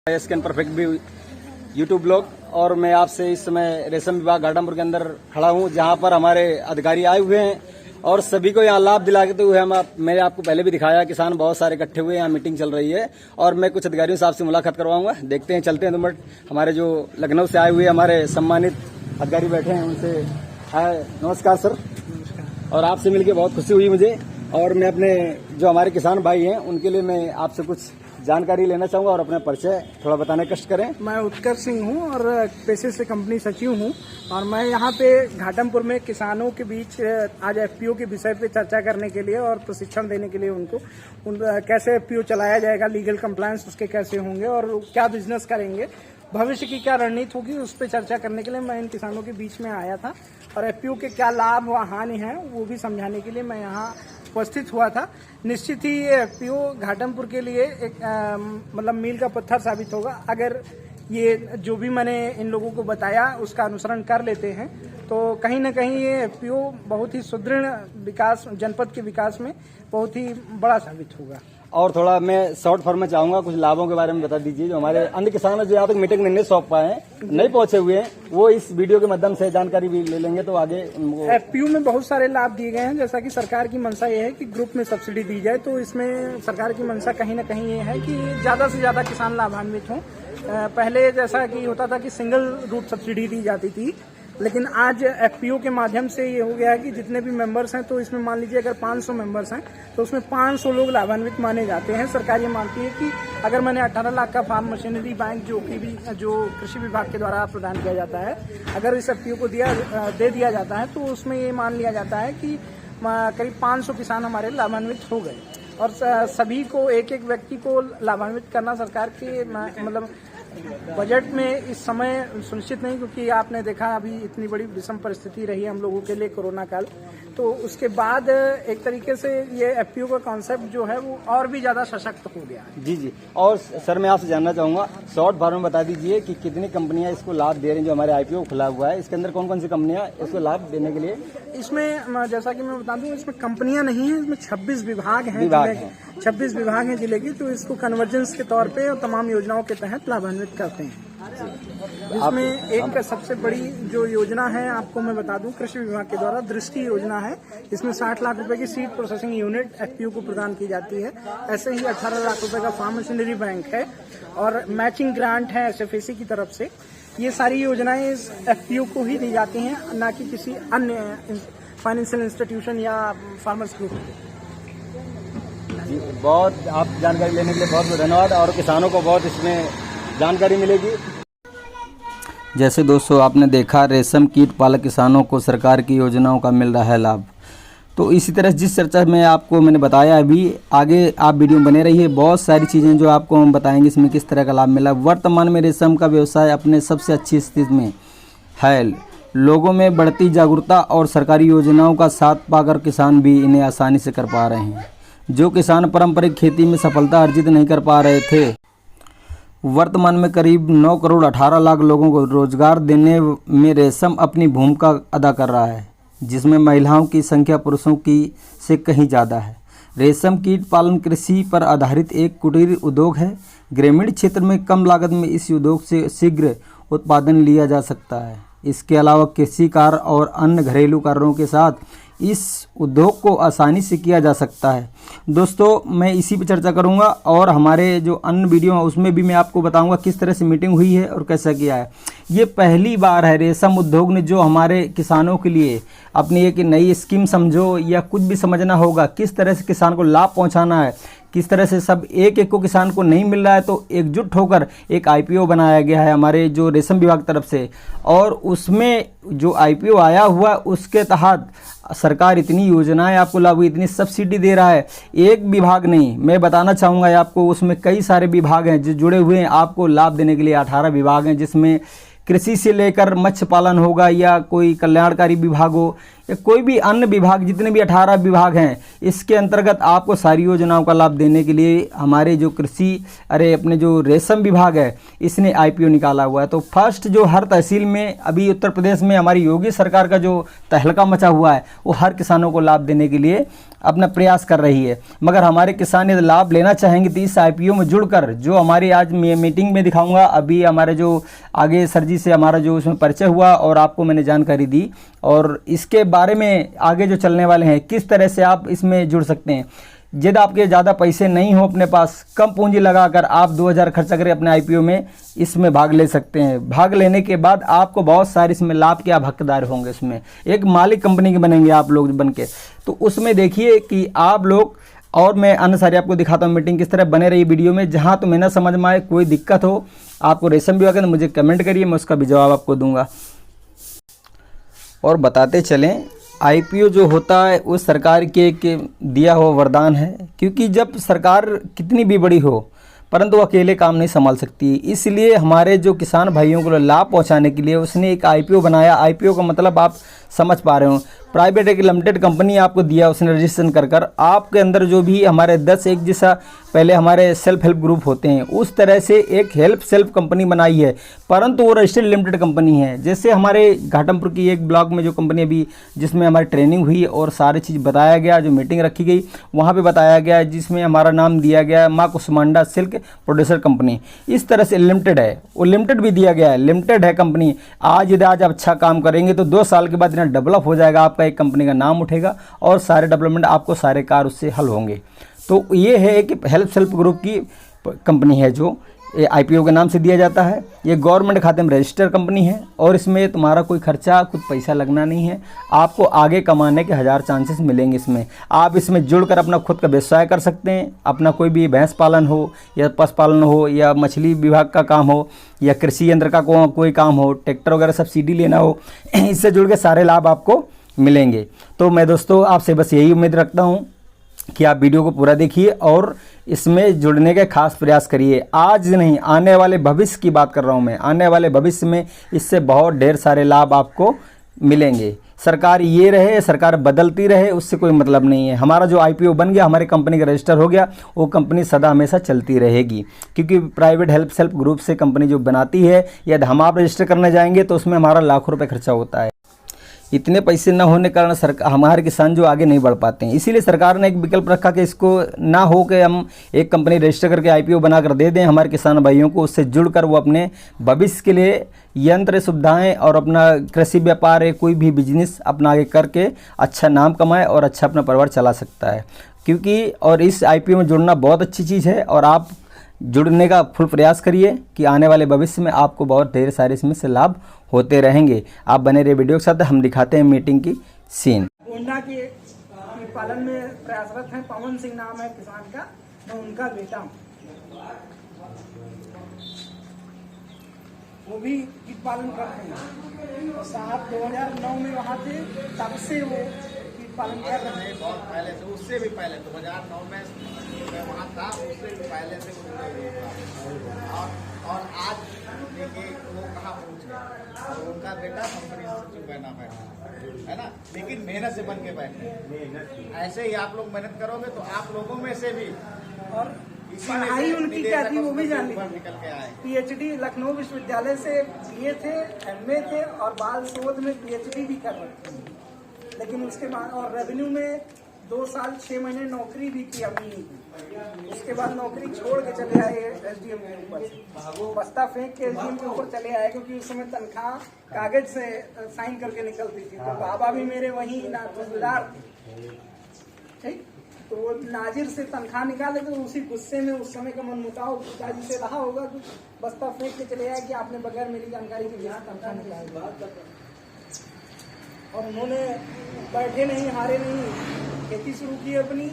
Scan perfect भी YouTube blog. और मैं आपसे इस समय रेशम विभाग घाटमपुर के अंदर खड़ा हूं, जहां पर हमारे अधिकारी आए हुए हैं और सभी को यहां लाभ दिलाते हुए मैंने आपको पहले भी दिखाया, किसान बहुत सारे इकट्ठे हुए, यहाँ मीटिंग चल रही है और मैं कुछ अधिकारियों से आपसे मुलाकात करवाऊंगा। देखते हैं, चलते हैं। 2 मिनट हमारे जो लखनऊ से आए हुए हमारे सम्मानित अधिकारी बैठे हैं, उनसे हाय, नमस्कार सर। और आपसे मिलकर बहुत खुशी हुई मुझे। और मैं अपने जो हमारे किसान भाई हैं उनके लिए मैं आपसे कुछ जानकारी लेना चाहूंगा और अपना परिचय थोड़ा बताने कष्ट करें। मैं उत्कर्ष सिंह हूं और पेशे से कंपनी सचिव हूं और मैं यहां पे घाटमपुर में किसानों के बीच आज एफपीओ के विषय पे चर्चा करने के लिए और प्रशिक्षण देने के लिए उनको कैसे एफपीओ चलाया जाएगा, लीगल कंप्लायंस उसके कैसे होंगे और क्या बिजनेस करेंगे, भविष्य की क्या रणनीति होगी, उस पर चर्चा करने के लिए मैं इन किसानों के बीच में आया था और एफपीओ के क्या लाभ व हानि है वो भी समझाने के लिए मैं यहाँ उपस्थित हुआ था। निश्चित ही ये एफपीओ घाटमपुर के लिए एक मतलब मील का पत्थर साबित होगा। अगर ये जो भी मैंने इन लोगों को बताया उसका अनुसरण कर लेते हैं तो कहीं ना कहीं ये एफपीओ बहुत ही सुदृढ़ विकास, जनपद के विकास में बहुत ही बड़ा साबित होगा। और थोड़ा मैं शॉर्ट फॉर्म में चाहूंगा, कुछ लाभों के बारे में बता दीजिए। जो हमारे अन्य किसान जो यहाँ तक मीटिंग नहीं सौंप पाए हैं, नहीं पहुंचे हुए हैं, वो इस वीडियो के माध्यम से जानकारी भी ले लेंगे तो आगे उनको। एफपीओ में बहुत सारे लाभ दिए गए हैं, जैसा कि सरकार की मंशा ये है कि ग्रुप में सब्सिडी दी जाए, तो इसमें सरकार की मंशा कहीं ना कहीं ये है कि ज्यादा से ज्यादा किसान लाभान्वित हों। पहले जैसा कि होता था कि सिंगल रूट सब्सिडी दी जाती थी, लेकिन आज एफपीओ के माध्यम से ये हो गया है कि जितने भी मेंबर्स हैं, तो इसमें मान लीजिए अगर 500 मेंबर्स हैं तो उसमें 500 लोग लाभान्वित माने जाते हैं। सरकार ये मानती है कि अगर मैंने 18 लाख का फार्म मशीनरी बैंक जो कृषि विभाग के द्वारा प्रदान किया जाता है, अगर इस एफपीओ को दे दिया जाता है तो उसमें ये मान लिया जाता है कि करीब 500 किसान हमारे लाभान्वित हो गए। और सभी को, एक एक व्यक्ति को लाभान्वित करना सरकार के मतलब बजट में इस समय सुनिश्चित नहीं, क्योंकि आपने देखा अभी इतनी बड़ी विषम परिस्थिति रही हम लोगों के लिए कोरोना काल, तो उसके बाद एक तरीके से ये एफपीओ का कॉन्सेप्ट जो है वो और भी ज्यादा सशक्त हो गया है। जी। और सर मैं आपसे जानना चाहूंगा, शॉर्ट फॉर्म में बता दीजिए कि कितनी कंपनियां इसको लाभ दे रही हैं। जो हमारे आईपीओ खुला हुआ है, इसके अंदर कौन कौन सी कंपनियां इसको लाभ देने के लिए? इसमें जैसा कि मैं बता दूं, इसमें कंपनियां नहीं है, इसमें 26 विभाग हैं। 26 विभाग हैं जिले की, तो इसको कन्वर्जेंस के तौर पे और तमाम योजनाओं के तहत लाभान्वित करते हैं। जिसमें एक सबसे बड़ी जो योजना है आपको मैं बता दूं, कृषि विभाग के द्वारा दृष्टि योजना है। इसमें 60 लाख रुपए की सीड प्रोसेसिंग यूनिट एफपीओ को प्रदान की जाती है। ऐसे ही 18 लाख रुपए का फार्म मशीनरी बैंक है और मैचिंग ग्रांट है एसएफएसी की तरफ से। ये सारी योजनाएं इस एफपीओ को ही दी जाती हैं, न कि किसी अन्य फाइनेंशियल इंस्टीट्यूशन या फार्मर्स ग्रुप को। बहुत आप जानकारी लेने के लिए बहुत बहुत धन्यवाद और किसानों को बहुत इसमें जानकारी मिलेगी। जैसे दोस्तों आपने देखा, रेशम कीट पालक किसानों को सरकार की योजनाओं का मिल रहा है लाभ। तो इसी तरह जिस चर्चा में मैंने बताया, अभी आगे आप वीडियो में बने रहिए। बहुत सारी चीज़ें जो आपको हम बताएंगे इसमें किस तरह का लाभ मिला। वर्तमान में रेशम का व्यवसाय अपने सबसे अच्छी स्थिति में है। लोगों में बढ़ती जागरूकता और सरकारी योजनाओं का साथ पाकर किसान भी इन्हें आसानी से कर पा रहे हैं। जो किसान पारंपरिक खेती में सफलता अर्जित नहीं कर पा रहे थे, वर्तमान में करीब 9 करोड़ 18 लाख लोगों को रोजगार देने में रेशम अपनी भूमिका अदा कर रहा है, जिसमें महिलाओं की संख्या पुरुषों की से कहीं ज़्यादा है। रेशम कीट पालन कृषि पर आधारित एक कुटीर उद्योग है। ग्रामीण क्षेत्र में कम लागत में इस उद्योग से शीघ्र उत्पादन लिया जा सकता है। इसके अलावा कृषि कार्य और अन्य घरेलू कार्यों के साथ इस उद्योग को आसानी से किया जा सकता है। दोस्तों मैं इसी पे चर्चा करूंगा और हमारे जो अन्य वीडियो है उसमें भी मैं आपको बताऊंगा किस तरह से मीटिंग हुई है और कैसा किया है। ये पहली बार है रेशम उद्योग ने जो हमारे किसानों के लिए अपनी एक नई स्कीम समझो या कुछ भी समझना होगा, किस तरह से किसान को लाभ पहुँचाना है, किस तरह से सब एक को किसान को नहीं मिल रहा है, तो एकजुट होकर एक आईपीओ बनाया गया है हमारे जो रेशम विभाग तरफ से। और उसमें जो आईपीओ आया हुआ उसके तहत सरकार इतनी योजनाएं आपको लागू, इतनी सब्सिडी दे रहा है। एक विभाग नहीं, मैं बताना चाहूँगा आपको, उसमें कई सारे विभाग हैं जो जुड़े हुए हैं आपको लाभ देने के लिए। 18 विभाग हैं, जिसमें कृषि से लेकर मत्स्य पालन होगा या कोई कल्याणकारी विभाग हो या कोई भी अन्य विभाग, जितने भी 18 विभाग हैं, इसके अंतर्गत आपको सारी योजनाओं का लाभ देने के लिए हमारे जो अपने जो रेशम विभाग है, इसने IPO निकाला हुआ है। तो फर्स्ट जो हर तहसील में अभी उत्तर प्रदेश में हमारी योगी सरकार का जो तहलका मचा हुआ है, वो हर किसानों को लाभ देने के लिए अपना प्रयास कर रही है। मगर हमारे किसान यदि लाभ लेना चाहेंगे तो इस IPO में जुड़कर, जो हमारी आज मीटिंग में दिखाऊंगा, अभी हमारे जो आगे सर जी से हमारा जो उसमें परिचय हुआ और आपको मैंने जानकारी दी, और इसके बारे में आगे जो चलने वाले हैं, किस तरह से आप इसमें जुड़ सकते हैं। यदि आपके ज़्यादा पैसे नहीं हो अपने पास, कम पूंजी लगाकर आप 2000 खर्चा करें अपने IPO में, इसमें भाग ले सकते हैं। भाग लेने के बाद आपको बहुत सारे इसमें लाभ के आप हकदार होंगे। इसमें एक मालिक कंपनी के बनेंगे आप लोग बन के। तो उसमें देखिए कि आप लोग, और मैं अन्य सारी आपको दिखाता हूँ मीटिंग किस तरह बने रही वीडियो में। जहाँ तो मैं ना समझ में आए, कोई दिक्कत हो आपको रेशम विभाग है तो मुझे कमेंट करिए, मैं उसका भी जवाब आपको दूंगा। और बताते चलें, IPO जो होता है वो सरकार के एक दिया हुआ वरदान है, क्योंकि जब सरकार कितनी भी बड़ी हो परंतु वो अकेले काम नहीं संभाल सकती। इसलिए हमारे जो किसान भाइयों को लाभ पहुंचाने के लिए उसने एक IPO बनाया। IPO का मतलब आप समझ पा रहे हो, प्राइवेट एक लिमिटेड कंपनी आपको दिया उसने रजिस्ट्रेशन कर आपके अंदर जो भी हमारे 10 एक जैसा पहले हमारे सेल्फ हेल्प ग्रुप होते हैं, उस तरह से एक हेल्प सेल्फ कंपनी बनाई है, परंतु वो रजिस्टर्ड लिमिटेड कंपनी है। जैसे हमारे घाटमपुर की एक ब्लॉक में जो कंपनी अभी जिसमें हमारी ट्रेनिंग हुई और सारी चीज़ बताया गया, जो मीटिंग रखी गई वहाँ पे बताया गया, जिसमें हमारा नाम दिया गया माँ कुसमांडा सिल्क प्रोड्यूसर कंपनी। इस तरह से लिमिटेड है, वो लिमिटेड भी दिया गया है, लिमिटेड है कंपनी। आज आप अच्छा काम करेंगे तो 2 साल के बाद इतना डेवलप हो जाएगा, आपका एक कंपनी का नाम उठेगा और सारे डेवलपमेंट आपको सारे कार्य उससे हल होंगे। तो ये है कि हेल्प सेल्फ ग्रुप की कंपनी है जो IPO के नाम से दिया जाता है। ये गवर्नमेंट खाते में रजिस्टर कंपनी है और इसमें तुम्हारा कोई खर्चा, कुछ पैसा लगना नहीं है। आपको आगे कमाने के 1000 चांसेस मिलेंगे इसमें। आप इसमें जुड़कर अपना खुद का व्यवसाय कर सकते हैं। अपना कोई भी भैंस पालन हो या पशुपालन हो या मछली विभाग का काम हो या कृषि यंत्र का कोई काम हो, ट्रैक्टर वगैरह सब्सिडी लेना हो, इससे जुड़ के सारे लाभ आपको मिलेंगे। तो मैं दोस्तों आपसे बस यही उम्मीद रखता हूँ कि आप वीडियो को पूरा देखिए और इसमें जुड़ने के खास प्रयास करिए। आज नहीं, आने वाले भविष्य की बात कर रहा हूँ मैं। आने वाले भविष्य में इससे बहुत ढेर सारे लाभ आपको मिलेंगे। सरकार ये रहे, सरकार बदलती रहे, उससे कोई मतलब नहीं है। हमारा जो IPO बन गया, हमारी कंपनी का रजिस्टर हो गया, वो कंपनी सदा हमेशा चलती रहेगी, क्योंकि प्राइवेट हेल्प सेल्फ ग्रुप से कंपनी जो बनाती है, यदि हम आप रजिस्टर करने जाएंगे तो उसमें हमारा लाखों रुपये खर्चा होता है। इतने पैसे न होने के कारण सरकार, हमारे किसान जो आगे नहीं बढ़ पाते हैं। इसीलिए सरकार ने एक विकल्प रखा कि इसको ना हो कि हम एक कंपनी रजिस्टर करके IPO बनाकर दे दें हमारे किसान भाइयों को, उससे जुड़कर वो अपने भविष्य के लिए यंत्र सुविधाएं और अपना कृषि व्यापार है, कोई भी बिजनेस अपना आगे करके अच्छा नाम कमाए और अच्छा अपना परिवार चला सकता है। क्योंकि और इस IPO में जुड़ना बहुत अच्छी चीज़ है और आप जुड़ने का फुल प्रयास करिए कि आने वाले भविष्य में आपको बहुत ढेर सारे इसमें से लाभ होते रहेंगे। आप बने रहे वीडियो के साथ, हम दिखाते हैं मीटिंग की सीन। गोंडा के पालन में प्रयासरत हैं, पवन सिंह नाम है किसान का, मैं उनका बेटा हूँ। वो भी कीट पालन करते हैं और साहब 2009 में वहाँ थे, तब से वो कीट पालन कर रहे हैं। बहुत पहले से, उससे भी पहले 2009 में मैं वहाँ था, उससे भी पहले से और आज देखिए वो कहाँ पहुँच गया और उनका बेटा कंपनी सचिव बना है ना। लेकिन मेहनत से बन के बैठे। ऐसे ही आप लोग मेहनत करोगे तो आप लोगों में से भी, और पढ़ाई उनकी क्या थी वो भी जान ली। निकल के आए। PhD लखनऊ विश्वविद्यालय से BA थे, MA थे और बाल शोध में PhD भी कर रहे थे। लेकिन उसके बाद और रेवेन्यू में 2 साल 6 महीने नौकरी भी की अपनी। उसके बाद नौकरी छोड़ के चले आए SDM के ऊपर से, बस्ता फेंक के SDM के ऊपर चले आए, क्योंकि उस समय तनख्वाह कागज से साइन करके निकलती थी। तो बाबा भी मेरे वही तहसीलदार थे, ठीक। तो वो नाजिर से तनख्वाह निकाले तो उसी गुस्से में उस समय का मनमुटाव पिताजी से रहा होगा, तो बस्ता फेंक के चले आए कि आपने बगैर मेरी जानकारी के यहाँ तनख्वाह निकाली। और उन्होंने बैठे नहीं, हारे नहीं, खेती शुरू की अपनी।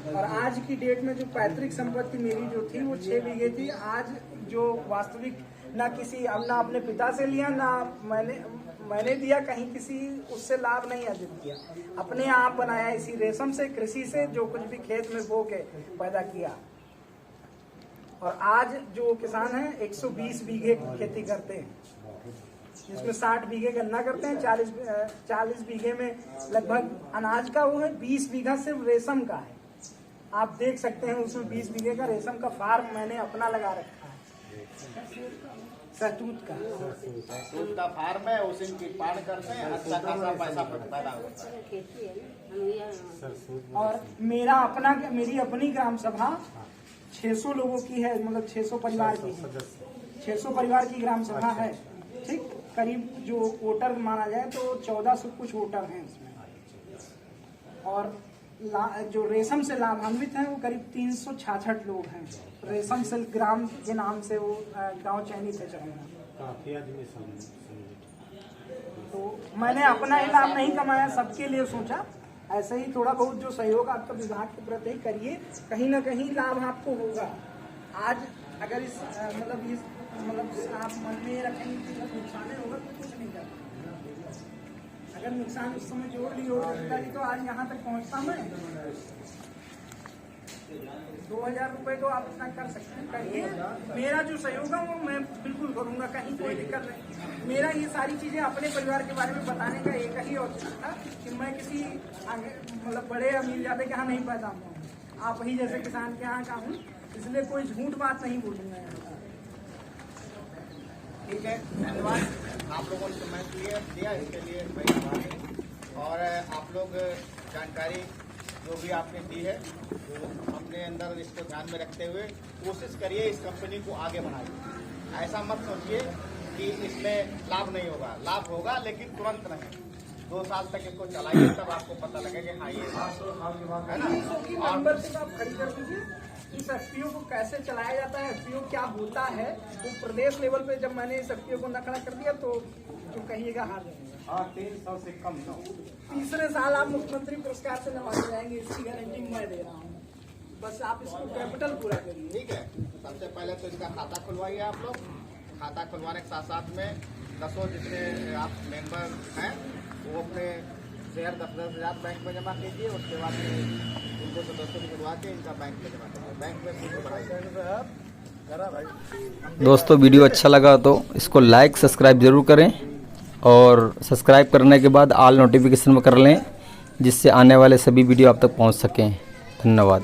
और आज की डेट में जो पैतृक संपत्ति मेरी जो थी वो 6 बीघे थी। आज जो वास्तविक ना किसी ना अपने पिता से लिया, ना मैंने दिया, कहीं किसी उससे लाभ नहीं अर्जित किया, अपने आप बनाया इसी रेशम से, कृषि से, जो कुछ भी खेत में बो के पैदा किया। और आज जो किसान हैं 120 बीघे की खेती करते हैं। जिसमें 60 बीघे गन्ना करते हैं, 40 बीघे में लगभग अनाज का वो है, 20 बीघा सिर्फ रेशम का है। आप देख सकते हैं उसमें 20 बीघे का रेशम का फार्म मैंने अपना लगा रखा है, सहतूत का। दूध का फार्म है, उसी की पाड़ करते हैं, अच्छा खासा पैसा पैदा होता है। और मेरी अपनी ग्राम सभा 600 लोगों की है, मतलब 600 परिवार की है, 600 परिवार की ग्राम सभा है, ठीक। करीब जो वोटर माना जाए तो 1400 कुछ वोटर हैं इसमें। और जो रेशम से लाभान्वित हैं वो करीब 366 लोग हैं। रेशम से ग्राम के नाम से वो गांव चयनित है चलेगा। तो मैंने अपना ही लाभ नहीं कमाया, सबके लिए सोचा। ऐसे ही थोड़ा बहुत जो सहयोग आपका विभाग के प्रति करिए, कहीं ना कहीं लाभ आपको होगा। आज अगर इस मतलब आप मन में रखेंगे कि नुकसान होगा तो कुछ नहीं करना। अगर नुकसान उस समय जोड़ ली होगा तो आज यहाँ तक पहुँचता मैं। 2000 रुपए तो आप इतना कर सकते हैं, करिए। मेरा जो सहयोग है वो मैं बिल्कुल करूँगा, कहीं कोई दिक्कत नहीं। मेरा ये सारी चीजें अपने परिवार के बारे में बताने का एक ही औचित्य था कि मैं किसी आगे मतलब बड़े अमीर ज्यादा के यहाँ नहीं पैदा हुआ, आप ही जैसे किसान के यहाँ का हूँ, इसलिए कोई झूठ बात नहीं बोलूंगा। ठीक है, धन्यवाद। आप लोगों ने समय दिया, इसके लिए मैं आभारी हूं। और आप लोग जानकारी जो भी आपने दी है वो अपने अंदर इसको ध्यान में रखते हुए कोशिश करिए इस कंपनी को आगे बढ़ाइए। ऐसा मत सोचिए कि इसमें लाभ नहीं होगा, लाभ होगा लेकिन तुरंत नहीं। 2 साल तक इसको चलाइए, तब आपको पता लगेगा हाँ ये है ना। मेंबरशिप आप खड़ी कर दीजिए। इस एफपीओ को कैसे चलाया जाता है, एफपीओ क्या होता है, तो प्रदेश लेवल पे जब मैंने इस एफपीओ को न खड़ा कर दिया तो जो कहिएगा हार जाएगा। हाँ, 300 से कम ना। तीसरे साल आप मुख्यमंत्री पुरस्कार से नवाजे जाएंगे, इसकी गारंटी मैं दे रहा हूँ। बस आप इसको कैपिटल पूरा करिए। ठीक है, सबसे पहले तो इसका खाता खुलवाइए आप लोग। खाता खुलवाने के साथ साथ में 10 जितने आप मेंबर हैं वो अपने शेयर 10-10 हज़ार बैंक में जमा कीजिए। उसके बाद इनको सदस्यों को बुलवा के इनका बैंक में जमा कीजिए। बैंक में फीस बढ़ाइए। दोस्तों वीडियो अच्छा लगा तो इसको लाइक सब्सक्राइब ज़रूर करें, और सब्सक्राइब करने के बाद ऑल नोटिफिकेशन में कर लें, जिससे आने वाले सभी वीडियो आप तक पहुंच सकें। धन्यवाद।